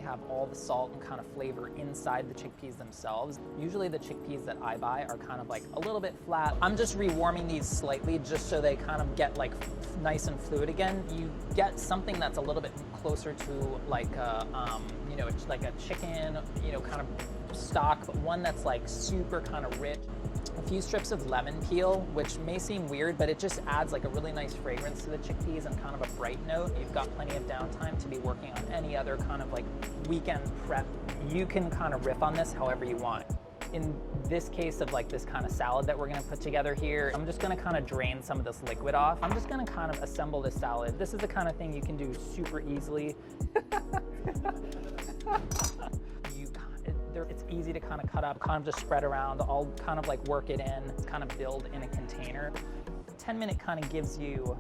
have all the salt and kind of flavor inside the chickpeas themselves. Usually the chickpeas that I buy are kind of like a little bit flat. I'm just rewarming these slightly just so they kind of get like nice and fluid again. You get something that's a little bit closer to like a, you know, like a chicken, you know, kind of stock, but one that's like super kind of rich. A few strips of lemon peel, which may seem weird, but it just adds like a really nice fragrance to the chickpeas and kind of a bright note. You've got plenty of downtime to be working on any other kind of like weekend prep. You can kind of riff on this however you want. In this case of like this kind of salad that we're gonna put together here, I'm just gonna kind of drain some of this liquid off. I'm just gonna kind of assemble this salad. This is the kind of thing you can do super easily. It's easy to kind of cut up, kind of just spread around. I'll kind of like work it in, kind of build in a container. 10-minute kind of gives you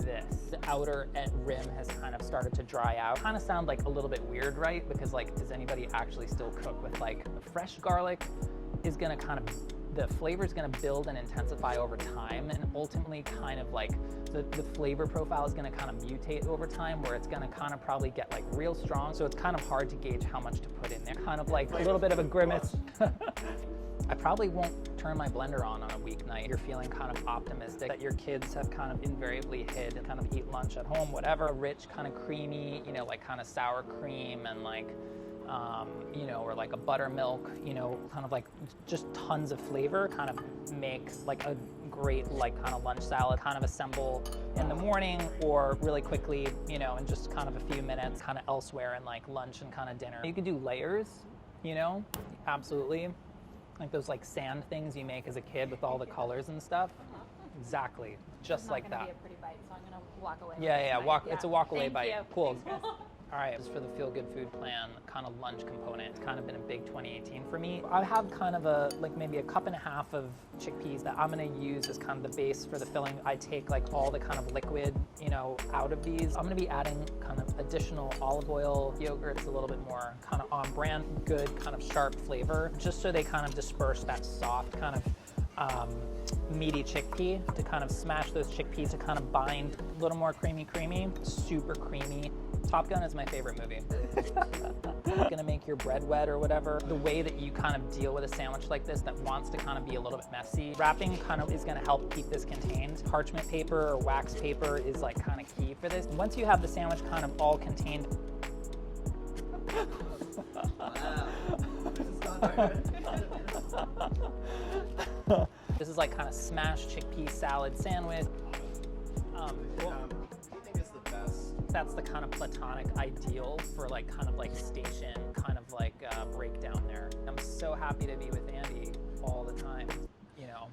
this. The outer rim has kind of started to dry out. Kind of sound like a little bit weird, right? Because like, does anybody actually still cook with like fresh garlic? Is gonna kind of, the flavor is gonna build and intensify over time, and ultimately kind of like the flavor profile is gonna kind of mutate over time, where it's gonna kind of probably get like real strong. So it's kind of hard to gauge how much to put in there. Kind of like a little bit of a grimace. I probably won't turn my blender on a weeknight. You're feeling kind of optimistic that your kids have kind of invariably hid and kind of eat lunch at home, whatever. Rich, kind of creamy, you know, like kind of sour cream and like, you know, or like a buttermilk, you know, kind of like just tons of flavor, kind of make like a great like kind of lunch salad, kind of assemble in the morning or really quickly, you know, in just kind of a few minutes, kind of elsewhere in like lunch and kind of dinner. You can do layers, you know, absolutely. Like those like sand things you make as a kid with all the colors and stuff. Exactly, just like that. It's not gonna be a pretty bite, so I'm gonna walk away. Yeah. It's a walk away Thank bite. you. Cool. All right, just for the Feel Good Food Plan kind of lunch component, it's kind of been a big 2018 for me. I have kind of a, like maybe a cup and a half of chickpeas that I'm gonna use as kind of the base for the filling. I take like all the kind of liquid, you know, out of these. I'm gonna be adding kind of additional olive oil, yogurt. It's a little bit more kind of on brand, good kind of sharp flavor, just so they kind of disperse that soft kind of meaty chickpea, to kind of smash those chickpeas to kind of bind a little more creamy, super creamy. Top Gun is my favorite movie. Gonna make your bread wet or whatever. The way that you kind of deal with a sandwich like this that wants to kind of be a little bit messy, wrapping kind of is gonna help keep this contained. Parchment paper or wax paper is like kind of key for this. Once you have the sandwich kind of all contained. Wow. This is like kind of smashed chickpea salad sandwich. That's the kind of platonic ideal for like kind of like station, kind of like breakdown there. I'm so happy to be with Andy all the time, you know.